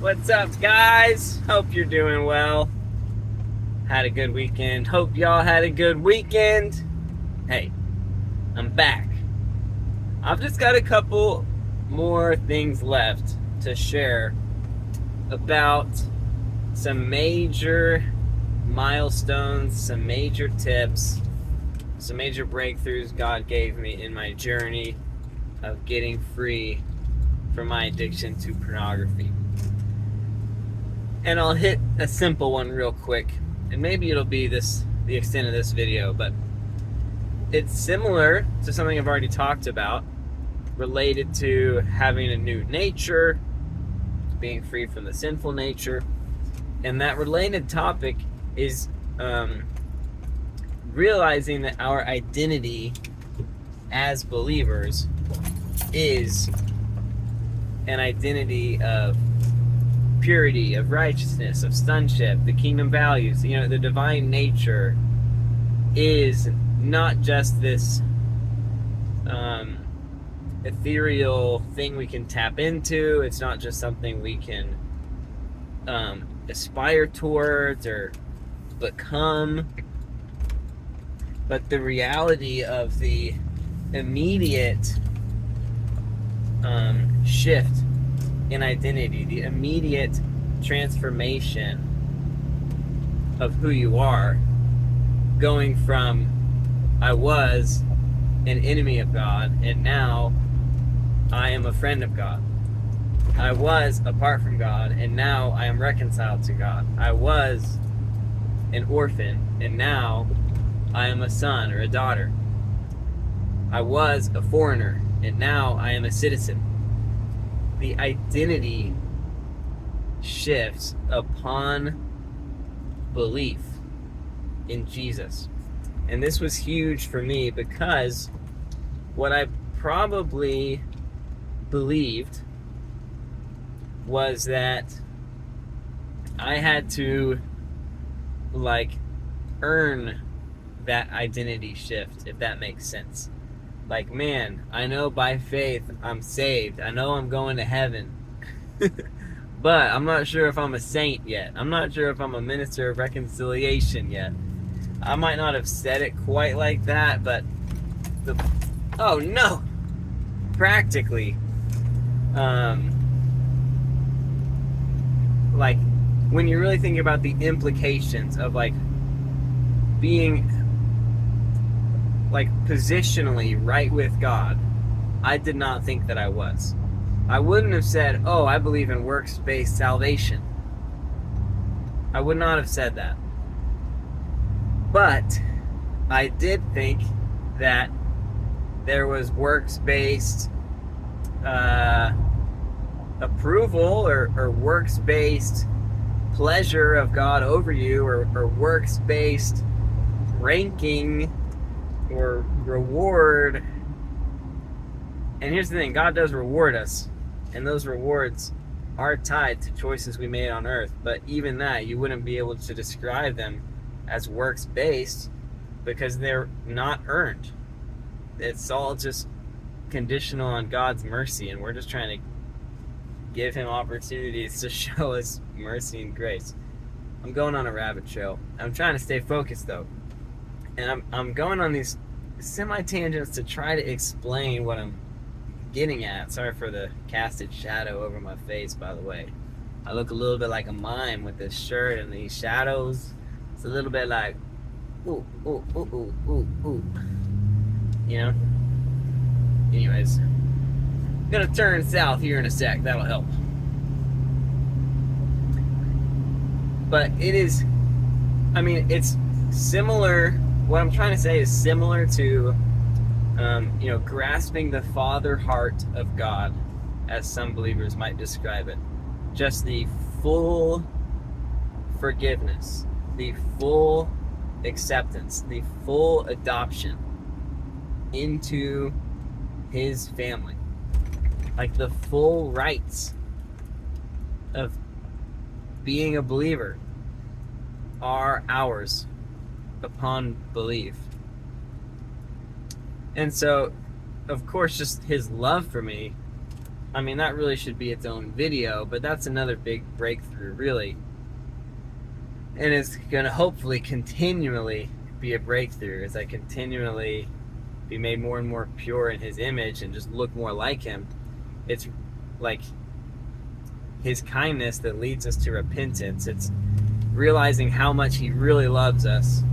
What's up, guys? Hope you're doing well. Had a good weekend. Hope y'all had a good weekend. Hey, I'm back. I've just got a couple more things left to share about some major milestones, some major tips, some major breakthroughs God gave me in my journey of getting free from my addiction to pornography. And I'll hit a simple one real quick, and maybe it'll be the extent of this video, but it's similar to something I've already talked about, related to having a new nature, being free from the sinful nature. And that related topic is realizing that our identity as believers is an identity of purity, of righteousness, of sonship, the kingdom values. The divine nature is not just this ethereal thing we can tap into. It's not just something we can aspire towards or become, but the reality of the immediate shift in identity, the immediate transformation of who you are, going from I was an enemy of God and now I am a friend of God. I was apart from God and now I am reconciled to God. I was an orphan and now I am a son or a daughter. I was a foreigner and now I am a citizen. The identity shifts upon belief in Jesus. And this was huge for me because what I probably believed was that I had to earn that identity shift, if that makes sense. Man, I know by faith I'm saved. I know I'm going to heaven. But I'm not sure if I'm a saint yet. I'm not sure if I'm a minister of reconciliation yet. I might not have said it quite like that, but oh no! Practically. When you're really thinking about the implications of being positionally right with God, I did not think that I was. I wouldn't have said, oh, I believe in works-based salvation. I would not have said that. But I did think that there was works-based approval or works-based pleasure of God over you, or works-based ranking or reward. And here's the thing, God does reward us, and those rewards are tied to choices we made on earth. But even that, you wouldn't be able to describe them as works-based because they're not earned. It's all just conditional on God's mercy, and we're just trying to give him opportunities to show us mercy and grace. I'm going on a rabbit trail. I'm trying to stay focused though. And I'm going on these semi-tangents to try to explain what I'm getting at. Sorry for the casted shadow over my face, by the way. I look a little bit like a mime with this shirt and these shadows. It's a little bit like, ooh, ooh, ooh, ooh, ooh, ooh. Anyways, I'm gonna turn south here in a sec. That'll help. But it's similar. What I'm trying to say is similar to, grasping the father heart of God, as some believers might describe it. Just the full forgiveness, the full acceptance, the full adoption into his family. The full rights of being a believer are ours upon belief. And so, of course, just his love for me I mean, that really should be its own video, but that's another big breakthrough, really. And it's going to hopefully continually be a breakthrough as I continually be made more and more pure in his image and just look more like him. It's like his kindness that leads us to repentance. It's realizing how much he really loves us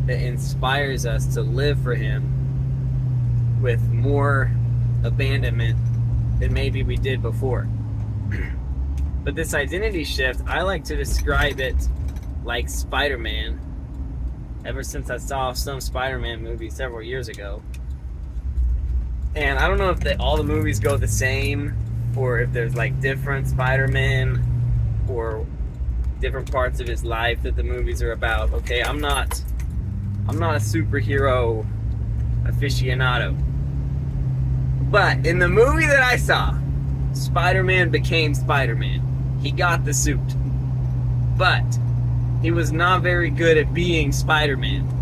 that inspires us to live for him with more abandonment than maybe we did before. But this identity shift, I like to describe it like Spider-Man. Ever since I saw some Spider-Man movie several years ago. And I don't know if all the movies go the same, or if there's like different Spider-Man, or different parts of his life that the movies are about. Okay, I'm not a superhero aficionado. But in the movie that I saw, Spider-Man became Spider-Man. He got the suit. But he was not very good at being Spider-Man.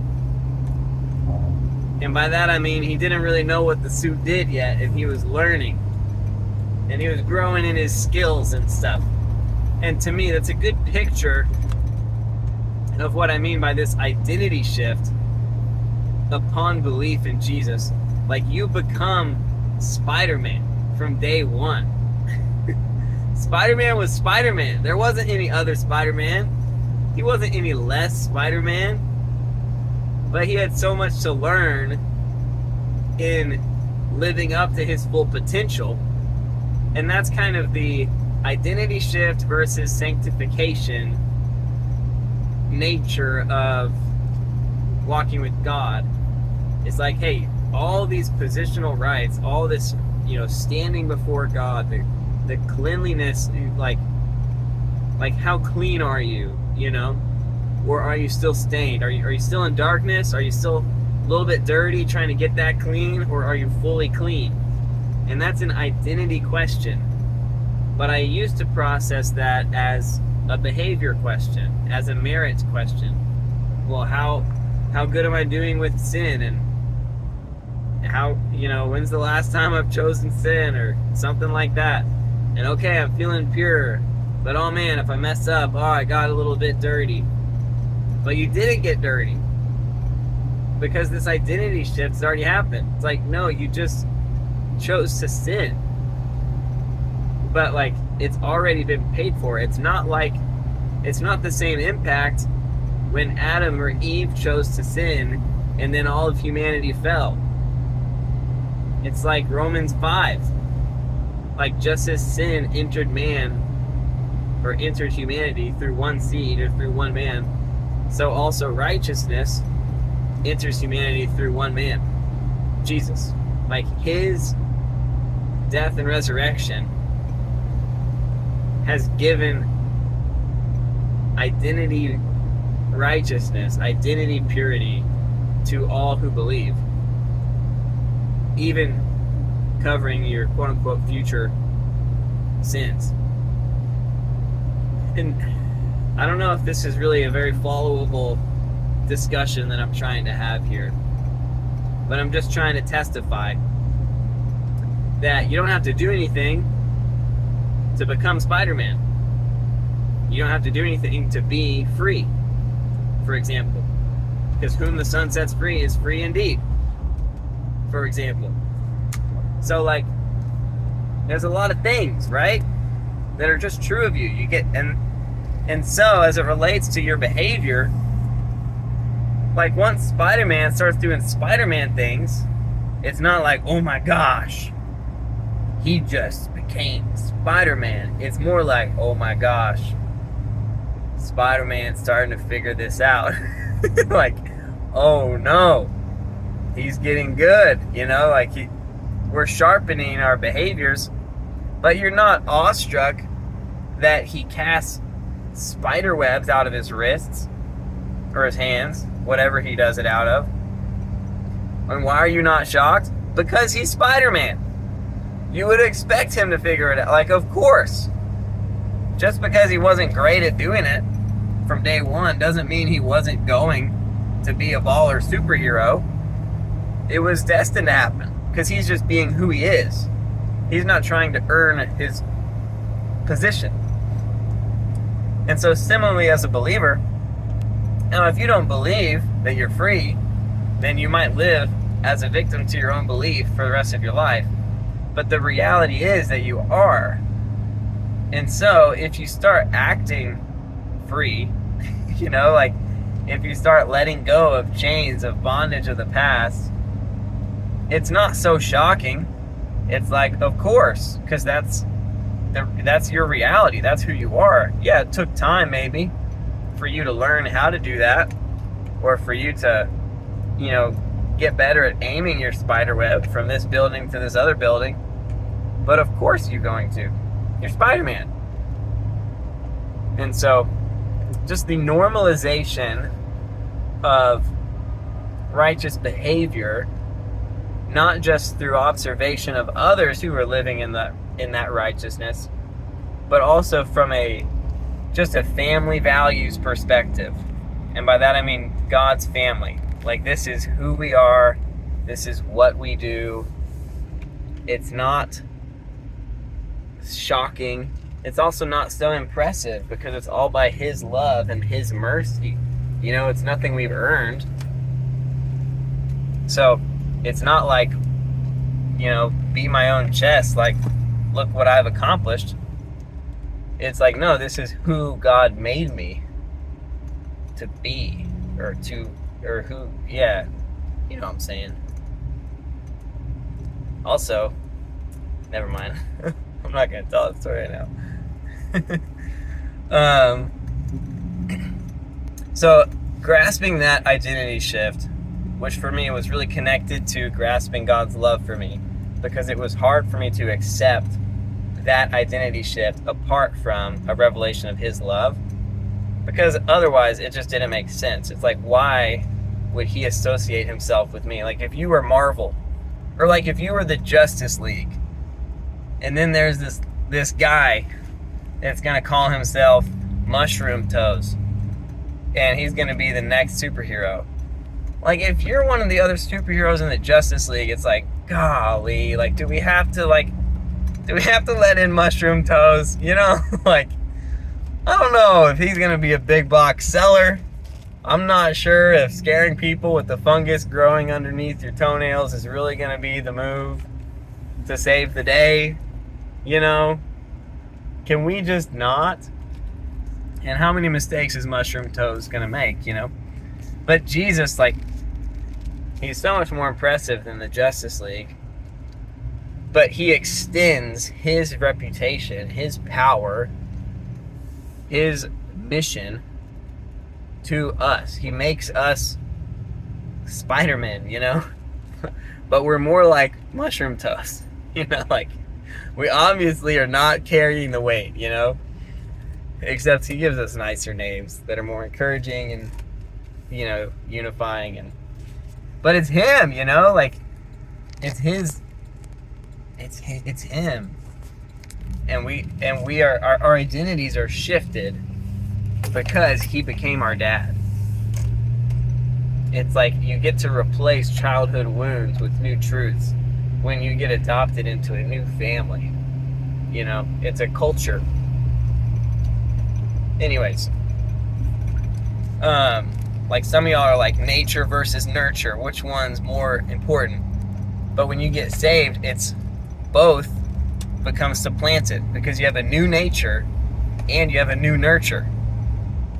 And by that I mean he didn't really know what the suit did yet, and he was learning. And he was growing in his skills and stuff. And to me, that's a good picture of what I mean by this identity shift upon belief in Jesus. Like, you become Spider-Man from day one. Spider-Man was Spider-Man. There wasn't any other Spider-Man. He wasn't any less Spider-Man. But he had so much to learn in living up to his full potential. And that's kind of the identity shift versus sanctification nature of walking with God. It's like, hey, all these positional rights, all this, standing before God, the cleanliness, like how clean are you, Or are you still stained? Are you still in darkness? Are you still a little bit dirty trying to get that clean? Or are you fully clean? And that's an identity question. But I used to process that as a behavior question, as a merit question. Well, how good am I doing with sin? And how, when's the last time I've chosen sin or something like that? And okay, I'm feeling pure. But oh man, if I mess up, I got a little bit dirty. But you didn't get dirty because this identity shift's already happened. It's like, no, you just chose to sin. But like, it's already been paid for. It's not the same impact when Adam or Eve chose to sin and then all of humanity fell. It's like Romans 5. Like, just as sin entered humanity through one seed or through one man, so also righteousness enters humanity through one man, Jesus. Like, his death and resurrection has given identity righteousness, identity purity to all who believe, even covering your quote-unquote future sins. And I don't know if this is really a very followable discussion that I'm trying to have here, but I'm just trying to testify that you don't have to do anything to become Spider-Man. You don't have to do anything to be free, for example. Because whom the Son sets free is free indeed, for example. So, like, there's a lot of things, right, that are just true of you. You get, and so as it relates to your behavior, like, once Spider-Man starts doing Spider-Man things, it's not like, oh my gosh, he just became Spider-Man. It's more like, oh my gosh, Spider-Man's starting to figure this out. Like, oh no, he's getting good, like we're sharpening our behaviors. But you're not awestruck that he casts spider webs out of his wrists or his hands, whatever he does it out of. And why are you not shocked? Because he's Spider-Man. You would expect him to figure it out. Like, of course. Just because he wasn't great at doing it from day one doesn't mean he wasn't going to be a baller superhero. It was destined to happen because he's just being who he is. He's not trying to earn his position. And so similarly as a believer, now if you don't believe that you're free, then you might live as a victim to your own belief for the rest of your life. But the reality is that you are. And so if you start acting free, like if you start letting go of chains of bondage of the past, it's not so shocking. It's like, of course, because that's your reality. That's who you are. Yeah, it took time maybe for you to learn how to do that, or for you to, get better at aiming your spider web from this building to this other building. But of course you're going to. You're Spider-Man. And so just the normalization of righteous behavior, not just through observation of others who are living in that righteousness, but also from just a family values perspective. And by that I mean God's family. Like, this is who we are, this is what we do. It's not shocking. It's also not so impressive because it's all by His love and His mercy. It's nothing we've earned. So it's not like, beat my own chest, like, look what I've accomplished. It's like, no, this is who God made me to be, or who, yeah, you know what I'm saying. Also, never mind. I'm not going to tell that story right now. So, grasping that identity shift, which for me was really connected to grasping God's love for me, because it was hard for me to accept that identity shift apart from a revelation of His love, because otherwise it just didn't make sense. It's like, why would He associate Himself with me? Like, if you were Marvel, or like if you were the Justice League, and then there's this guy that's gonna call himself Mushroom Toes, and he's gonna be the next superhero. Like, if you're one of the other superheroes in the Justice League, it's like, golly, like, do we have to let in Mushroom Toes? Like, I don't know if he's gonna be a big box seller. I'm not sure if scaring people with the fungus growing underneath your toenails is really gonna be the move to save the day. Can we just not? And how many mistakes is Mushroom Toes gonna make, But Jesus, like, He's so much more impressive than the Justice League. But He extends His reputation, His power, His mission to us. He makes us Spiderman, But we're more like Mushroom Toes, like, we obviously are not carrying the weight, except He gives us nicer names that are more encouraging and, unifying. But it's Him, like, it's Him. And we are, our identities are shifted because He became our dad. It's like you get to replace childhood wounds with new truths when you get adopted into a new family. It's a culture. Anyways, like, some of y'all are like, nature versus nurture, which one's more important? But when you get saved, it's both becomes supplanted, because you have a new nature and you have a new nurture.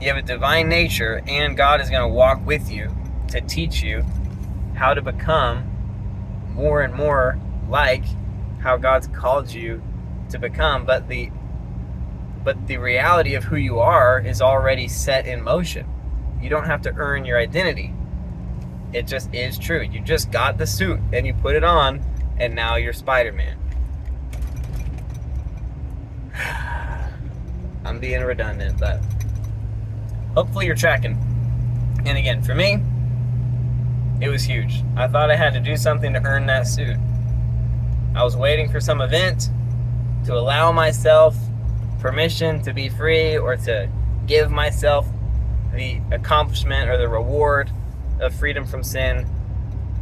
You have a divine nature, and God is going to walk with you to teach you how to become more and more like how God's called you to become. But the reality of who you are is already set in motion. You don't have to earn your identity. It just is true. You just got the suit and you put it on, and now you're Spider-Man. I'm being redundant, but hopefully you're tracking. And again, for me, it was huge. I thought I had to do something to earn that suit. I was waiting for some event to allow myself permission to be free, or to give myself the accomplishment or the reward of freedom from sin.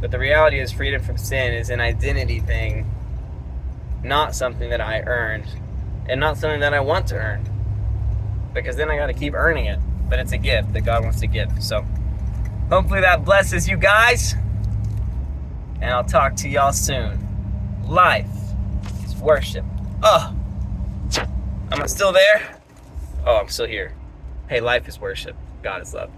But the reality is, freedom from sin is an identity thing, not something that I earned, and not something that I want to earn, because then I got to keep earning it. But it's a gift that God wants to give. So hopefully that blesses you guys, and I'll talk to y'all soon. Life is worship. Oh, am I still there? Oh, I'm still here. Hey, life is worship. God is love.